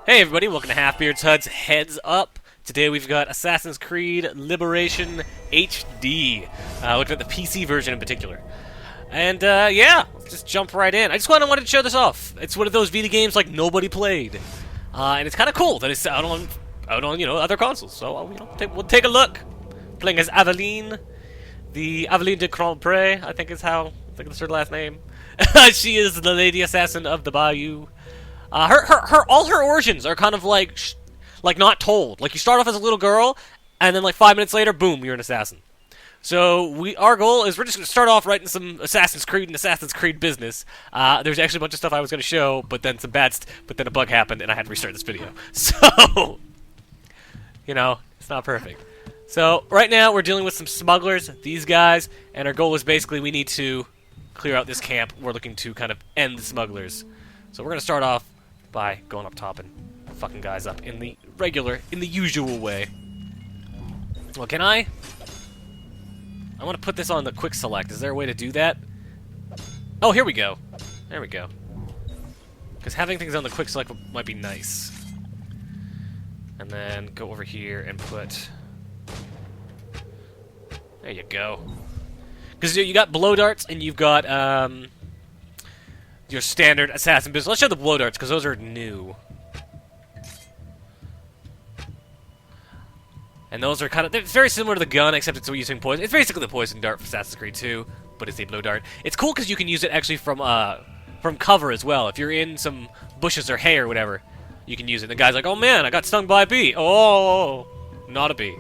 Hey everybody, welcome to Halfbeard's HUD's Heads Up. Today we've got Assassin's Creed Liberation HD. Looking at the PC version in particular. And yeah, let's just jump right in. I just wanted to show this off. It's one of those Vita games like nobody played. And it's kind of cool that it's out on other consoles. So we'll take a look. Playing as Aveline. The Aveline de Grandpré, I think that's her last name. She is the Lady Assassin of the Bayou. All her origins are kind of like not told. Like you start off as a little girl, and then like 5 minutes later, boom, you're an assassin. So our goal is we're just going to start off writing some Assassin's Creed business. There's actually a bunch of stuff I was going to show, but then but then a bug happened, and I had to restart this video. So, it's not perfect. So right now we're dealing with some smugglers, these guys, and our goal is basically we need to clear out this camp. We're looking to kind of end the smugglers. So we're going to start off by going up top and fucking guys up in the usual way. Well, can I want to put this on the quick select. Is there a way to do that? Oh, here we go. There we go. Because having things on the quick select might be nice. And then go over here and put... There you go. Because you got blow darts and you've got your standard assassin business. Let's show the blow darts because those are new. And those are they're very similar to the gun, except it's using poison. It's basically the poison dart for Assassin's Creed 2, but it's a blow dart. It's cool because you can use it actually from cover as well. If you're in some bushes or hay or whatever, you can use it. The guy's like, "Oh man, I got stung by a bee." Oh, not a bee.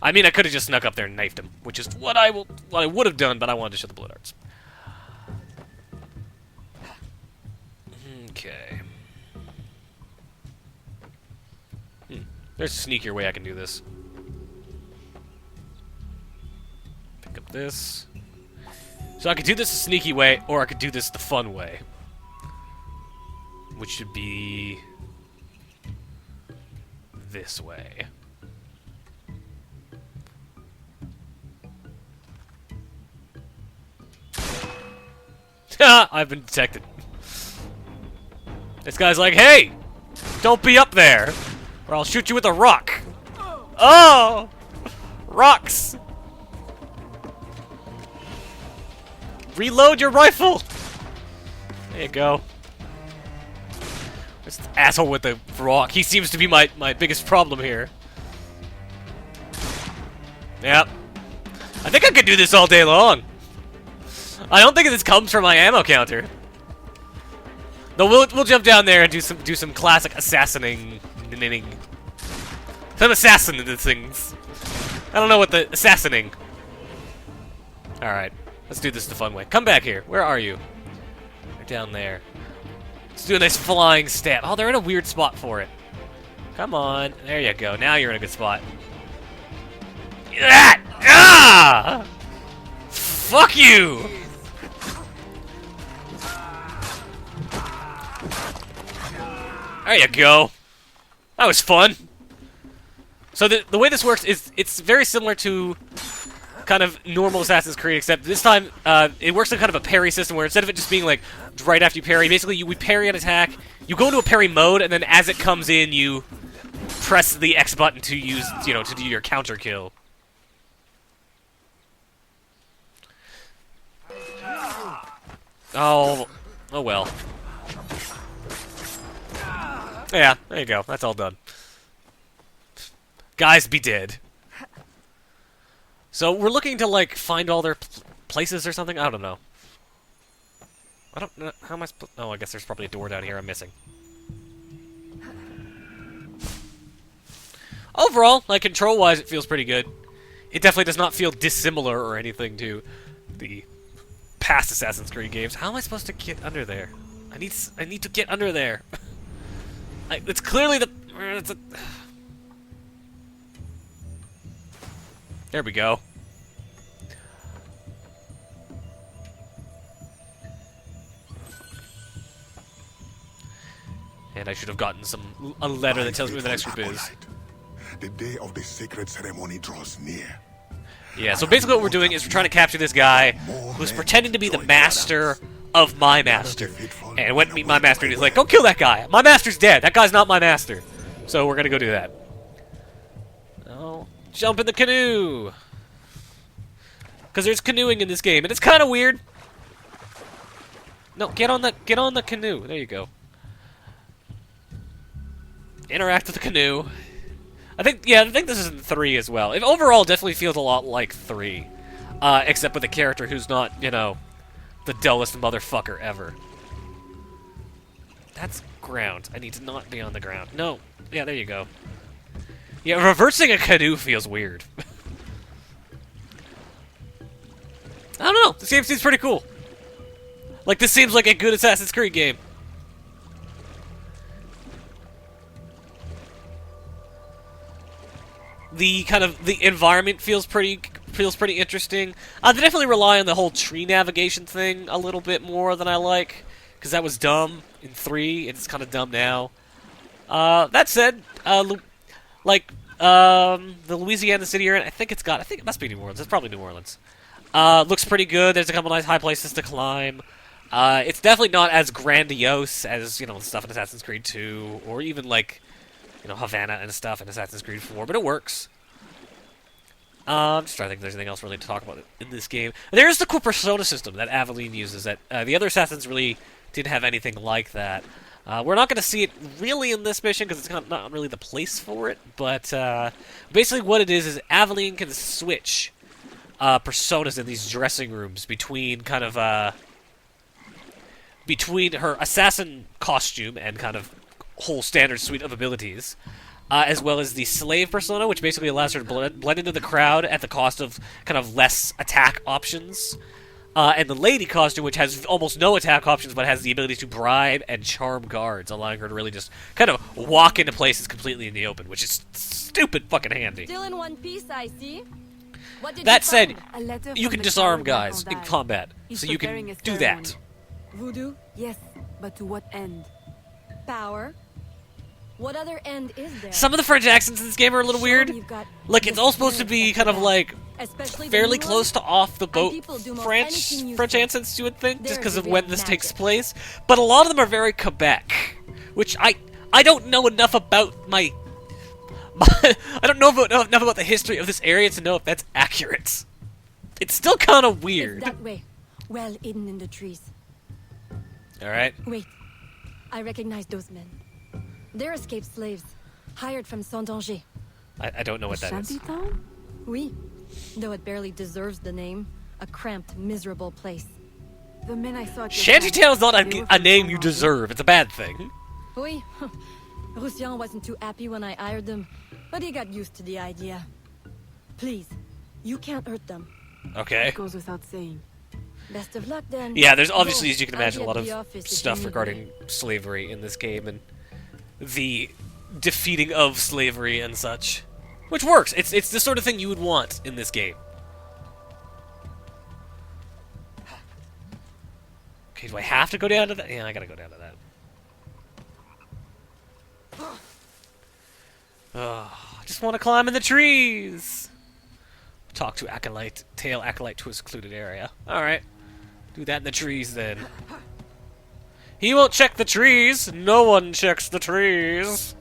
I mean, I could have just snuck up there and knifed him, which is what I would have done, but I wanted to show the blow darts. Okay. There's a sneakier way I can do this. Pick up this. So I could do this the sneaky way, or I could do this the fun way. Which should be... this way. I've been detected. This guy's like, "Hey! Don't be up there, or I'll shoot you with a rock." Oh! Rocks! Reload your rifle! There you go. This asshole with the rock. He seems to be my biggest problem here. Yep. I think I could do this all day long. I don't think this comes from my ammo counter. No, we'll jump down there and do some classic assassinating. Some assassinated things. I don't know what the assassinating. All right, let's do this the fun way. Come back here. Where are you? You're down there. Let's do a nice flying stab. Oh, they're in a weird spot for it. Come on, there you go. Now you're in a good spot. Ah! Fuck you! There you go. That was fun. So the way this works is it's very similar to kind of normal Assassin's Creed, except this time it works in kind of a parry system where instead of it just being like right after you parry, basically we parry an attack, you go into a parry mode, and then as it comes in, you press the X button to use, to do your counter kill. Oh well. Yeah, there you go. That's all done. Guys, be dead. So we're looking to like find all their places or something. I don't know. I don't know. How am I supposed? Oh, I guess there's probably a door down here I'm missing. Overall, like control-wise, it feels pretty good. It definitely does not feel dissimilar or anything to the past Assassin's Creed games. How am I supposed to get under there? I need to get under there. It's clearly the... There we go. And I should have gotten a letter that tells me where the next group is. The day of the sacred ceremony draws near. Yeah, so basically what we're doing is we're trying to capture this guy who's pretending to be the master of my master. And went to meet my master, and he's like, go kill that guy. My master's dead. That guy's not my master. So we're gonna go do that. Oh, jump in the canoe. Because there's canoeing in this game, and it's kind of weird. No, get on the canoe. There you go. Interact with the canoe. I think this is in 3 as well. It overall definitely feels a lot like 3. Except with a character who's not, you know, the dullest motherfucker ever. That's ground. I need to not be on the ground. No. Yeah, there you go. Yeah, reversing a canoe feels weird. I don't know. This game seems pretty cool. Like, this seems like a good Assassin's Creed game. The environment feels pretty interesting. They definitely rely on the whole tree navigation thing a little bit more than I like, because that was dumb in 3. It's kind of dumb now. That said, the Louisiana city area, I think it must be New Orleans. It's probably New Orleans. Looks pretty good. There's a couple nice high places to climb. It's definitely not as grandiose as, you know, stuff in Assassin's Creed 2, or even, like, you know, Havana and stuff in Assassin's Creed 4, but it works. I'm just trying to think if there's anything else really to talk about in this game. There's the cool persona system that Aveline uses that the other Assassins really didn't have anything like that. We're not going to see it really in this mission because it's not really the place for it, but basically what it is Aveline can switch personas in these dressing rooms between kind of between her assassin costume and kind of whole standard suite of abilities, as well as the slave persona, which basically allows her to blend into the crowd at the cost of kind of less attack options, and the lady costume, which has almost no attack options but has the ability to bribe and charm guards, allowing her to really just kind of walk into places completely in the open, which is stupid fucking handy. Still in one piece, I see. What did That you said, find? you can disarm guys in combat, so you can do that. Voodoo? Yes, but to what end? Power? What other end is there? Some of the French accents in this game are a little weird. Like, it's all supposed to be kind of like Especially the fairly new close one? to off-the-boat people do most French anything you French say. accents, you would think, just There's because of the when real this takes magic. place. But a lot of them are very Quebec, which I don't know enough about my I don't know enough about the history of this area to know if that's accurate. It's still kind of It's weird. that way. Well hidden in the trees. All right. Wait. I recognize those men. They're escaped slaves. Hired from Saint-Danger. I don't know what that is. Shantytown? Oui. Though it barely deserves the name. A cramped, miserable place. The men I saw at your Shantytown's not camp, they were a from name you Saint-Laurent. deserve. It's a bad thing. Oui. Roussillon wasn't too happy when I hired them, but he got used to the idea. Please, you can't hurt them. Okay. It goes without saying. Best of luck then. Yeah, there's obviously, Go. as you can I'll imagine, be a lot at the of office if you stuff need regarding me. slavery in this game and the defeating of slavery and such, which works. It's the sort of thing you would want in this game. Okay, do I have to go down to that? Yeah, I gotta go down to that. Oh, I just want to climb in the trees. Talk to Acolyte, tail Acolyte to a secluded area. Alright. Do that in the trees then. He won't check the trees. No one checks the trees.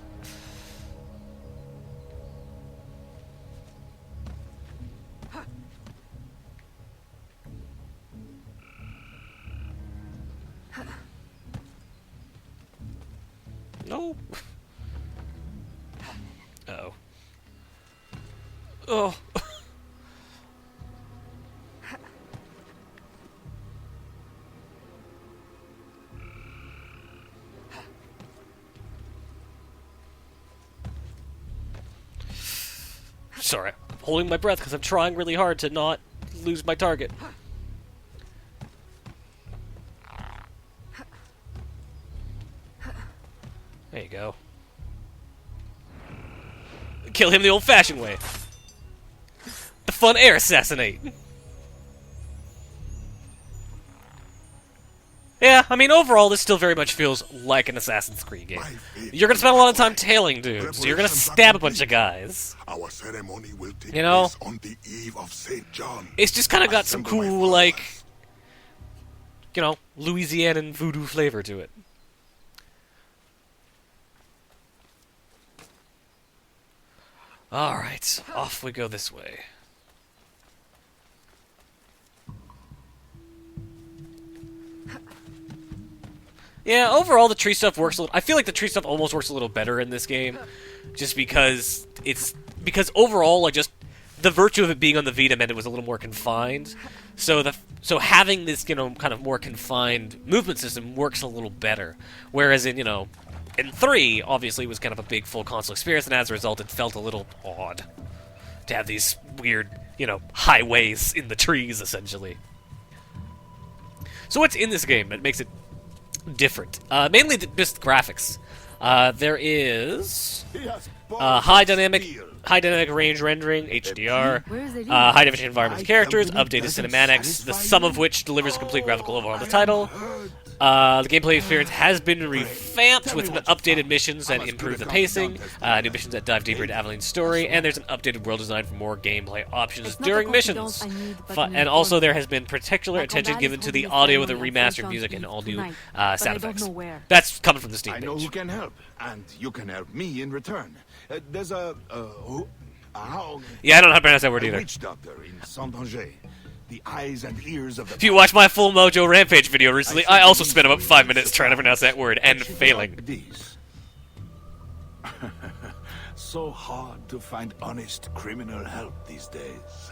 No. Uh-oh. Oh. Sorry, I'm holding my breath because I'm trying really hard to not lose my target. There you go. Kill him the old-fashioned way. The fun air assassinate. Yeah, I mean, overall, this still very much feels like an Assassin's Creed game. You're gonna spend a lot of time tailing dudes, so you're gonna stab a bunch of guys. Our ceremony will take You know? place on the eve of St. John. It's just kind of got some Assemble my cool, like, followers. you know, Louisianan voodoo flavor to it. Alright, off we go this way. Yeah, overall the tree stuff works a little... I feel like the tree stuff almost works a little better in this game. Just because it's... Because overall, like, just... The virtue of it being on the Vita meant it was a little more confined. So having this, you know, kind of more confined movement system works a little better. Whereas in, you know... In 3, obviously, it was kind of a big full console experience, and as a result, it felt a little odd to have these weird, you know, highways in the trees, essentially. So what's in this game that makes it different? Mainly just graphics. There is high dynamic range rendering, HDR, high definition environments, characters, updated cinematics, the sum of which delivers a complete graphical overhaul of the title. The gameplay experience has been revamped with updated missions that improve the pacing, new missions that dive deeper into Aveline's story, and there's an updated world design for more gameplay options during missions. And also there has been particular attention given to the audio with the remastered music and all new sound effects. That's coming from the Steam I know page. who can help, and you can help me in return. There's a Yeah, I don't know how to pronounce that word a either. witch doctor in Saint-Danger. The eyes and ears of the... If you watch my full Mojo Rampage video recently, I also spent about 5 minutes trying to pronounce that word and failing. These. So hard to find honest criminal help these days.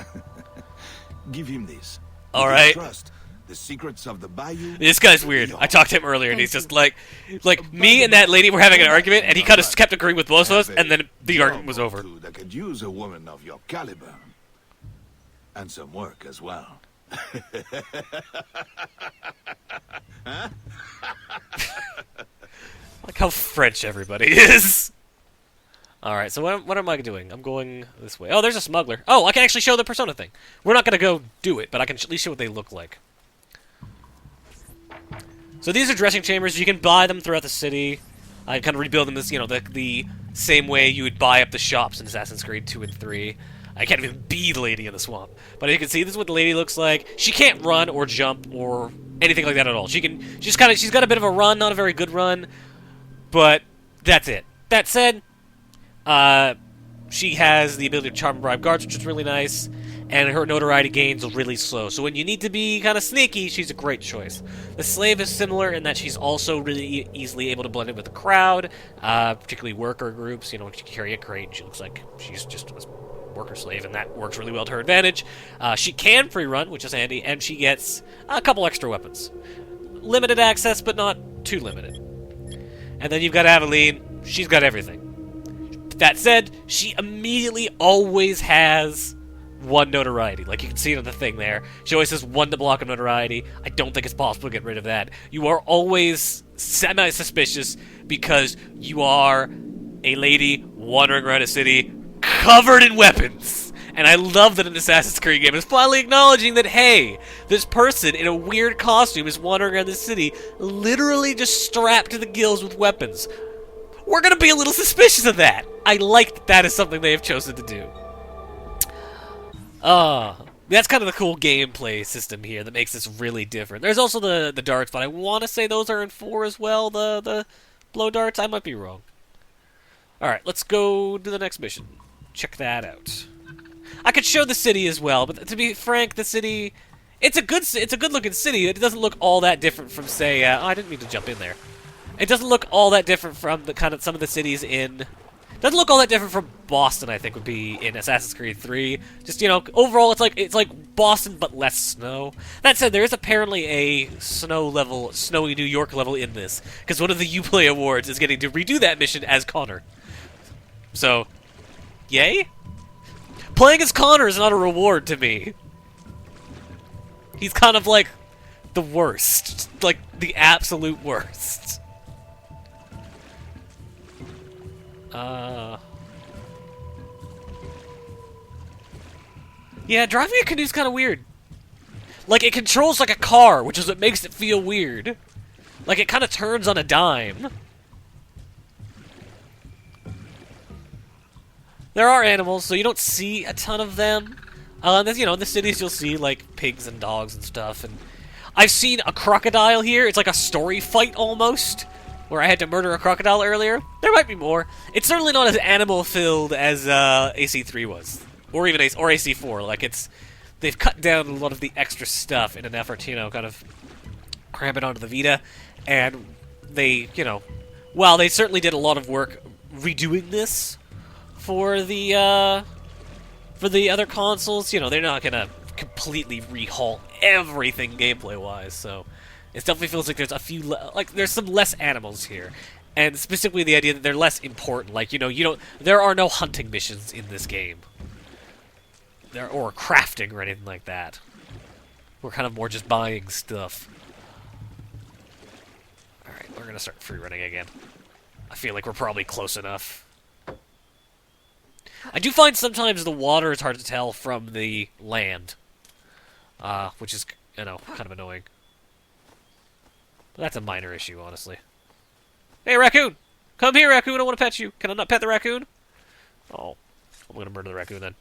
Give him this. All If you right. Trust the secrets of the bayou. This guy's weird. I talked to him earlier, and he's just like me and that lady were having an argument, and he kind of kept agreeing with both of us, and then the argument was over. That could use a woman of your caliber. And some work as well. Like how French everybody is. Alright, so what am I doing? I'm going this way. Oh, there's a smuggler. Oh, I can actually show the Persona thing. We're not going to go do it, but I can at least show what they look like. So these are dressing chambers. You can buy them throughout the city. I kind of rebuild them as, you know, the same way you would buy up the shops in Assassin's Creed 2 and 3. I can't even be the lady in the swamp. But as you can see, this is what the lady looks like. She can't run or jump or anything like that at all. She's got a bit of a run, not a very good run, but that's it. That said, she has the ability to charm and bribe guards, which is really nice, and her notoriety gains are really slow. So when you need to be kind of sneaky, she's a great choice. The slave is similar in that she's also really easily able to blend in with the crowd, particularly worker groups. You know, when she can carry a crate, she looks like she's just a worker slave, and that works really well to her advantage. She can free run, which is handy, and she gets a couple extra weapons. Limited access, but not too limited. And then you've got Aveline. She's got everything. That said, she immediately always has one notoriety. Like you can see it on the thing there. She always has one to block of notoriety. I don't think it's possible to get rid of that. You are always semi-suspicious because you are a lady wandering around a city covered in weapons. And I love that an Assassin's Creed game is finally acknowledging that, hey, this person in a weird costume is wandering around the city literally just strapped to the gills with weapons. We're going to be a little suspicious of that. I like that that is something they have chosen to do. That's kind of the cool gameplay system here that makes this really different. There's also the darts, but I want to say those are in 4 as well, the blow darts. I might be wrong. Alright, let's go to the next mission. Check that out. I could show the city as well, but to be frank, the city... It's a good looking city. It doesn't look all that different from, say... I didn't mean to jump in there. It doesn't look all that different from the kind of some of the cities in... Doesn't look all that different from Boston, I think, would be in Assassin's Creed 3. Just, you know, overall, it's like Boston, but less snow. That said, there is apparently a snowy New York level in this, because one of the Uplay Awards is getting to redo that mission as Connor. So, yay? Playing as Connor is not a reward to me. He's kind of like the worst. Like, the absolute worst. Yeah, driving a canoe's kind of weird. Like, it controls like a car, which is what makes it feel weird. Like, it kind of turns on a dime. There are animals, so you don't see a ton of them. You know, in the cities you'll see, like, pigs and dogs and stuff, and... I've seen a crocodile here. It's like a story fight almost, where I had to murder a crocodile earlier. There might be more. It's certainly not as animal-filled as AC3 was, or even AC4. Like they've cut down a lot of the extra stuff in an effort to, kind of cram it onto the Vita, and they, while they certainly did a lot of work redoing this for the other consoles, they're not gonna completely rehaul everything gameplay-wise. So it definitely feels like there's a few, there's some less animals here, and specifically the idea that they're less important. Like, there are no hunting missions in this game, or crafting or anything like that. We're kind of more just buying stuff. All right, we're gonna start free running again. I feel like we're probably close enough. I do find sometimes the water is hard to tell from the land, which is, kind of annoying. But that's a minor issue, honestly. Hey, raccoon! Come here, raccoon! I want to pet you. Can I not pet the raccoon? Oh, I'm gonna murder the raccoon then.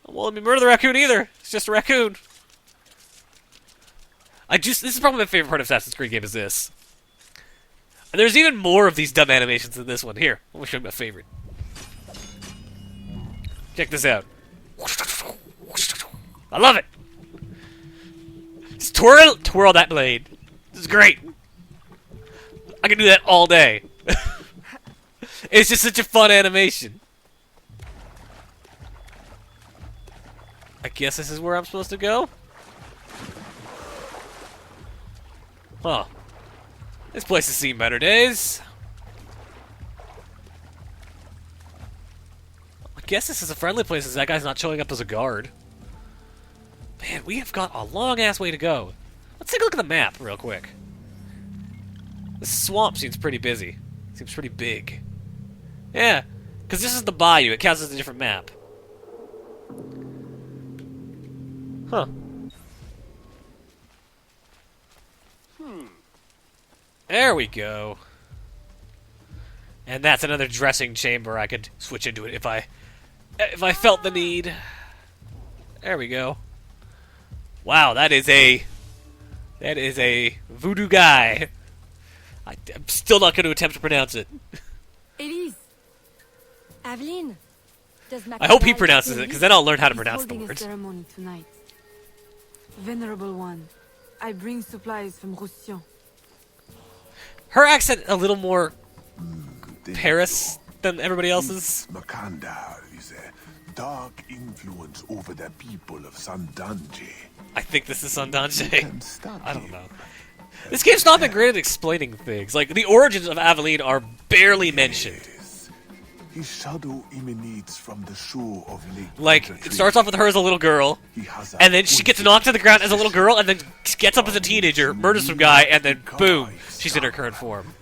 Well, let me murder the raccoon either. It's just a raccoon. This is probably my favorite part of Assassin's Creed game is this. And there's even more of these dumb animations than this one. Here, let me show you my favorite. Check this out. I love it. Just twirl that blade. This is great. I can do that all day. It's just such a fun animation. I guess this is where I'm supposed to go? Huh. This place has seen better days. I guess this is a friendly place as that guy's not showing up as a guard. Man, we have got a long-ass way to go. Let's take a look at the map real quick. This swamp seems pretty busy. Seems pretty big. Yeah, because this is the bayou. It counts as a different map. Huh. There we go. And that's another dressing chamber. I could switch into it if I felt the need. There we go. Wow, that is a voodoo guy. I'm still not going to attempt to pronounce it. Elise. Aveline. I hope he pronounces it, because then I'll learn how to pronounce the He's holding a words. ceremony tonight. Venerable one, I bring supplies from Roussillon. Her accent a little more Paris than everybody else's. Makandar is a dark influence over the people of Sandange. I think this is Can Sandanje. stop I don't him. know. This game's not been great at explaining things. Like, the origins of Aveline are barely mentioned. Yes. His shadow emanates from the shore of Lake. Like, it starts off with her as a little girl, He has a and then she gets knocked to the ground as a little girl, and then gets up as a teenager, murders some guy, and then boom, she's in her current form.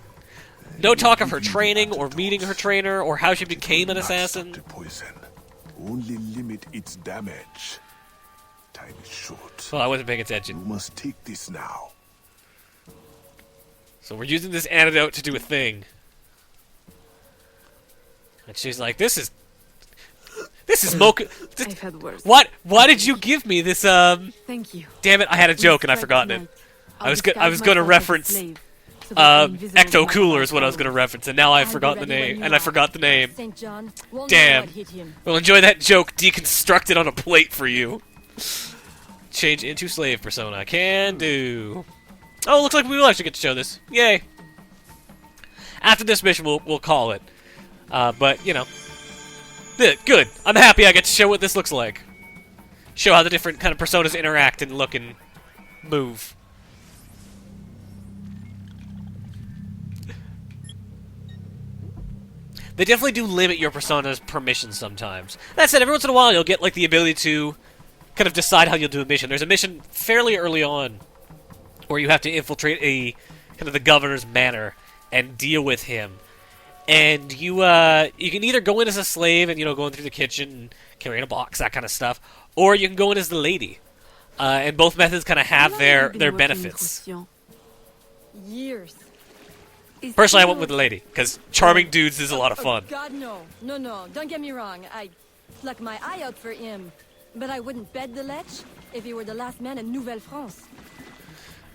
No talk of her training, or meeting her trainer, or how she became an Not stop assassin. the poison. Only limit its damage. Time is short. Well, I wasn't paying You attention. must take this now. So we're using this antidote to do a thing. And she's like, this is mocha. I've had worse. What? Why did you give me this, Thank you. Damn it, I had a joke and I forgotten it. I was gonna reference, Ecto Cooler is what I was gonna reference, and now I've forgotten the name, and I forgot the name. St. John won't Damn. know what hit him. Well, enjoy that joke deconstructed on a plate for you. Change into slave persona. Can do. Oh, looks like we will actually get to show this. Yay. After this mission, we'll call it. But, good. I'm happy I get to show what this looks like. Show how the different kind of personas interact and look and move. They definitely do limit your persona's permissions sometimes. That said, every once in a while you'll get like the ability to kind of decide how you'll do a mission. There's a mission fairly early on where you have to infiltrate a kind of the governor's manor and deal with him. And you can either go in as a slave and going through the kitchen, carrying a box, that kind of stuff, or you can go in as the lady. And both methods kind of have their benefits. Years. Personally, I went with the lady because charming dudes is a lot of Oh, fun. God, no. No. Don't get me wrong. I pluck my eye out for him. But I wouldn't bet the Lech if you were the last man in Nouvelle France.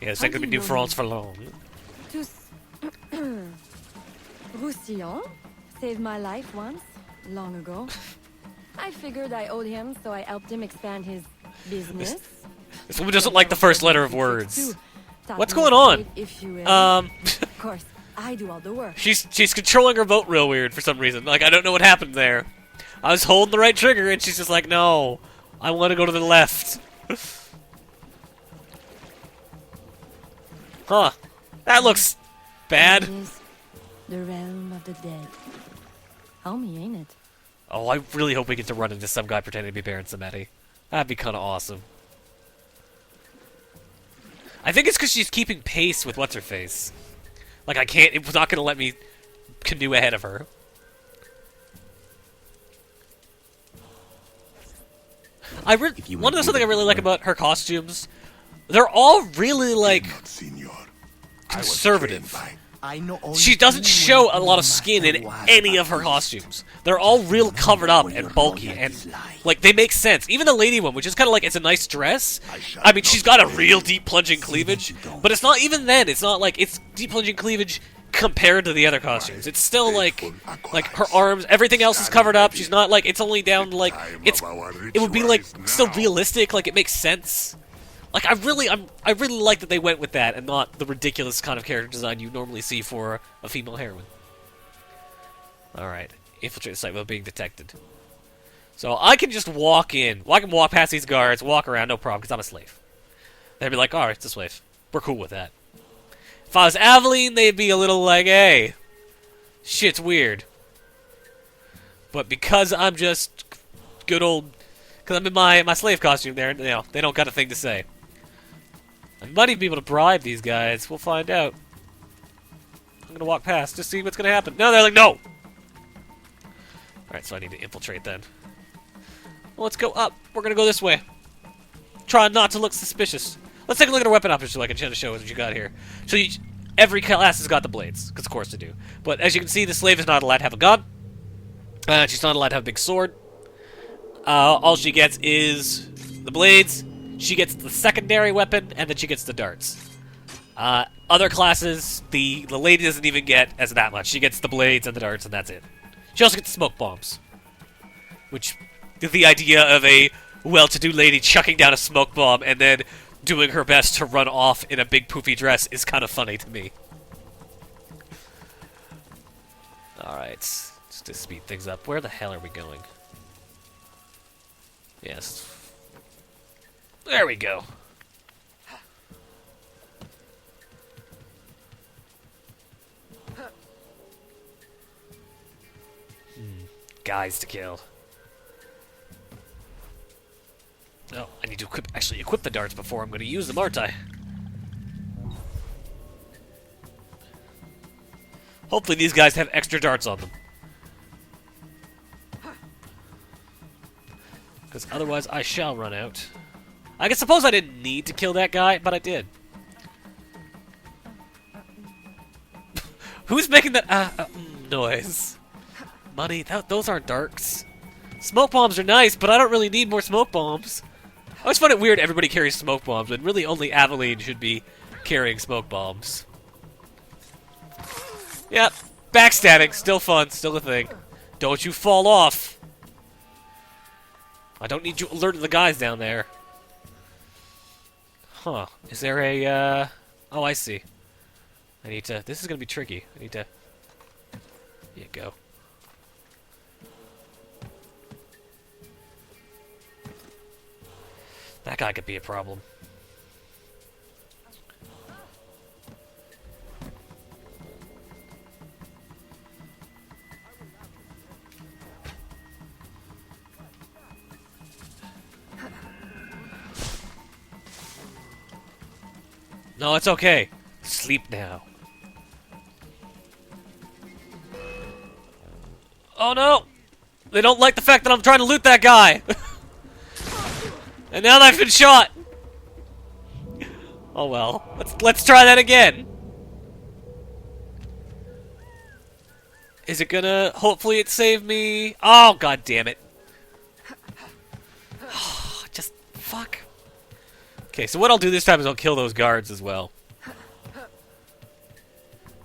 Yeah, it's How not gonna do be you New know France me? for long. Tous... Roussillon saved my life once, long ago. I figured I owed him, so I helped him expand his business. This woman doesn't like the first letter of words. Taught What's me going a on? trade, if you will. Of course, I do all the work. She's controlling her boat real weird for some reason. Like, I don't know what happened there. I was holding the right trigger, and she's just like, no, I want to go to the left. Huh. That looks bad. It is the realm of the dead. Homey, ain't it? Oh, I really hope we get to run into some guy pretending to be Baron Samedi. That'd be kind of awesome. I think it's because she's keeping pace with what's-her-face. Like, it's not going to let me canoe ahead of her. One of the something I really like about her costumes, they're all really, like, conservative. She doesn't show a lot of skin in any of her costumes. They're all real covered up and bulky, and, like, they make sense. Even the lady one, which is kind of like, it's a nice dress. I mean, she's got a real deep plunging cleavage, but it's not even then. It's not like, it's deep plunging cleavage compared to the other costumes. It's still, like her arms, everything else is covered up. She's not, like, it's only down to, like, it would be, like, still realistic, like, it makes sense. Like, I really like that they went with that and not the ridiculous kind of character design you normally see for a female heroine. Alright. Infiltrate the site without being detected. So I can just walk in. Well, I can walk past these guards, walk around, no problem, because I'm a slave. They'd be like, alright, it's a slave. We're cool with that. If I was Aveline, they'd be a little like, hey, shit's weird. But because I'm just good old... Because I'm in my slave costume there, you know, they don't got a thing to say. I might even be able to bribe these guys. We'll find out. I'm gonna walk past, just see what's gonna happen. No, they're like, no! Alright, so I need to infiltrate then. Well, let's go up. We're gonna go this way. Try not to look suspicious. Let's take a look at our weapon options so I can show us what you got here. So every class has got the blades, because of course they do. But as you can see, the slave is not allowed to have a gun. She's not allowed to have a big sword. All she gets is the blades. She gets the secondary weapon, and then she gets the darts. Other classes, the lady doesn't even get as that much. She gets the blades and the darts, and that's it. She also gets smoke bombs, which the idea of a well-to-do lady chucking down a smoke bomb and then doing her best to run off in a big poofy dress is kind of funny to me. Alright, just to speed things up. Where the hell are we going? Yes. There we go. Guys to kill. Oh, I need to actually equip the darts before I'm going to use them, aren't I? Hopefully these guys have extra darts on them. Because otherwise I shall run out. I guess suppose I didn't need to kill that guy, but I did. Who's making that noise? Money? Those aren't darks. Smoke bombs are nice, but I don't really need more smoke bombs. I always find it weird everybody carries smoke bombs, when really only Aveline should be carrying smoke bombs. Yep, backstabbing, still fun, still a thing. Don't you fall off. I don't need you alerting the guys down there. Huh. Is there a, oh, I see. I need to... This is gonna be tricky. I need to... Here you go. That guy could be a problem. No, it's okay. Sleep now. Oh no! They don't like the fact that I'm trying to loot that guy! And now that I've been shot! Oh well. Let's try that again! Is it gonna... Hopefully it saved me... Oh, god damn it. Fuck. Okay, so what I'll do this time is I'll kill those guards as well.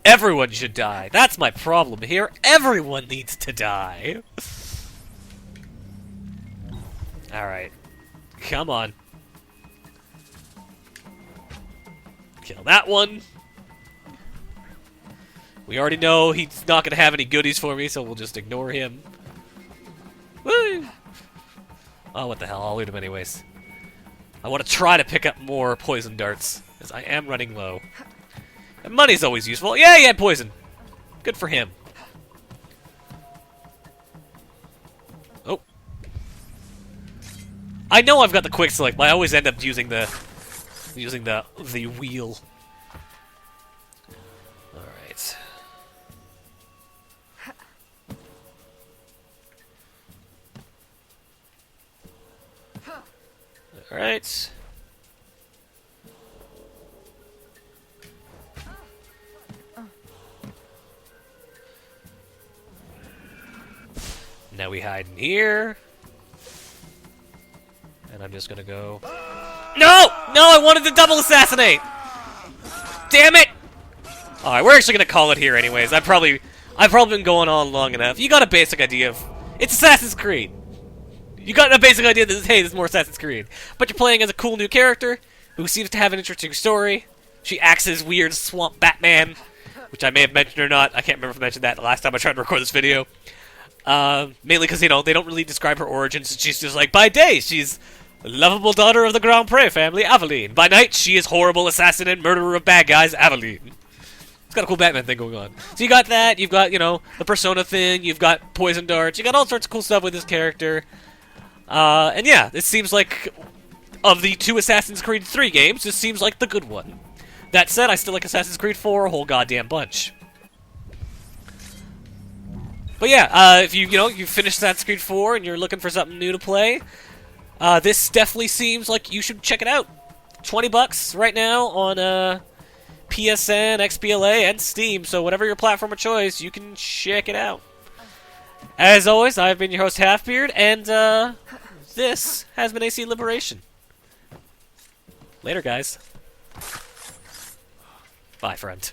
Everyone should die. That's my problem here. Everyone needs to die. Alright. Come on. Kill that one. We already know he's not going to have any goodies for me, so we'll just ignore him. Woo! Oh, what the hell. I'll loot him anyways. I want to try to pick up more poison darts, as I am running low. And money's always useful. Yeah, he had poison. Good for him. Oh. I know I've got the quick select, but I always end up using the wheel. Alright. Alright. Now we hide in here. And I'm just gonna go... No! No, I wanted to double assassinate! Damn it! Alright, we're actually gonna call it here anyways. I've probably been going on long enough. You got a basic idea of... It's Assassin's Creed! You got a basic idea that, hey, this is more Assassin's Creed. But you're playing as a cool new character, who seems to have an interesting story. She acts as weird swamp Batman, which I may have mentioned or not. I can't remember if I mentioned that the last time I tried to record this video. Mainly because, you know, they don't really describe her origins. She's just like, by day, she's a lovable daughter of the Grand Pré family, Aveline. By night, she is horrible assassin and murderer of bad guys, Aveline. It's got a cool Batman thing going on. So you got that, you've got, you know, the persona thing, you've got poison darts, you got all sorts of cool stuff with this character. And yeah, this seems like, of the two Assassin's Creed 3 games, this seems like the good one. That said, I still like Assassin's Creed 4 a whole goddamn bunch. But yeah, if you finished Assassin's Creed 4 and you're looking for something new to play, this definitely seems like you should check it out. $20 right now on PSN, XBLA, and Steam, so whatever your platform of choice, you can check it out. As always, I've been your host, Halfbeard, and this has been AC Liberation. Later, guys. Bye, friend.